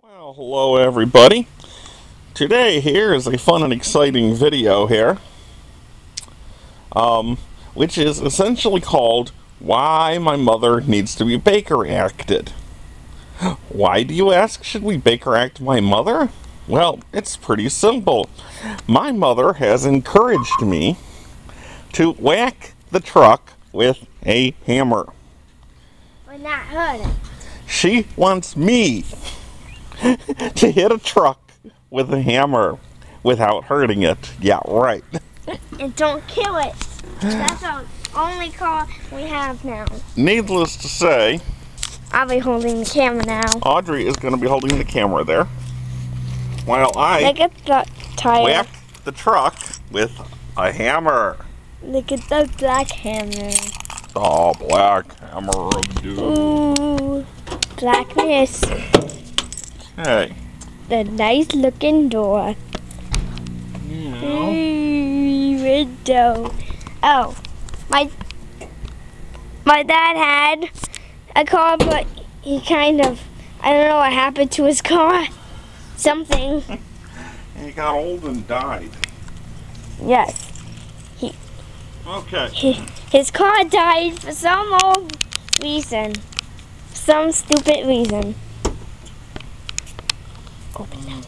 Well, hello everybody. Today here is a fun and exciting video here, which is essentially called Why My Mother Needs to Be Baker Acted. Why, do you ask, should we Baker Act my mother? Well, it's pretty simple. My mother has encouraged me to whack the truck with a hammer. But not hurt it. She wants me to hit a truck with a hammer without hurting it. Yeah, right. And don't kill it. That's our only car we have now. Needless to say, I'll be holding the camera now. Audrey is going to be holding the camera there while I Look at the tire. whack the truck with a hammer. Look at the black hammer. The black hammer of doom. Ooh, blackness. Okay. The nice looking door. Now, Window. Oh, my dad had a car, but he I don't know what happened to his car. Something. he got old and died. Yes. Okay. His car died for some old reason. Some stupid reason. Open that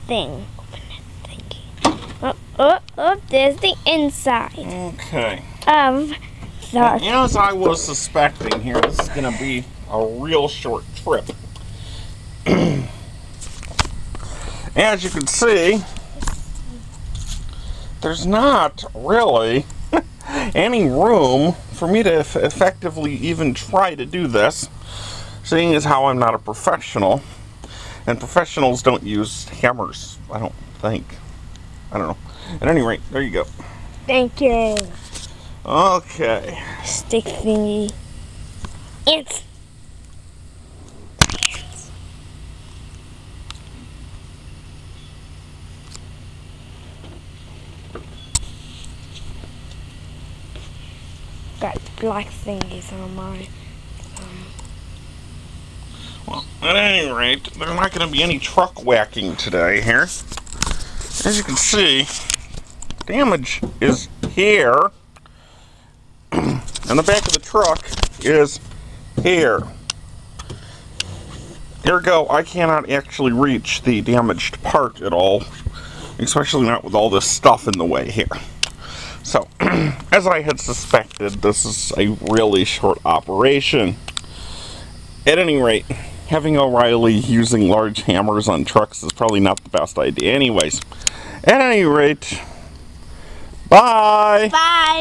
thing. Open that thingy. Oh, there's the inside Okay. of the... As I was suspecting here, this is going to be a real short trip. As you can see, there's not really any room for me to effectively even try to do this, seeing as how I'm not a professional. And professionals don't use hammers, I don't think. I don't know. At any rate, there you go. Thank you. Okay. Stick thingy. It's... got black thingies on my... Well, at any rate, there's not going to be any truck whacking today here. As you can see, damage is here, and the back of the truck is here. Ergo, I cannot actually reach the damaged part at all, especially not with all this stuff in the way here. So, as I had suspected, this is a really short operation. At any rate, having O'Reilly using large hammers on trucks is probably not the best idea anyways. At any rate, bye! Bye!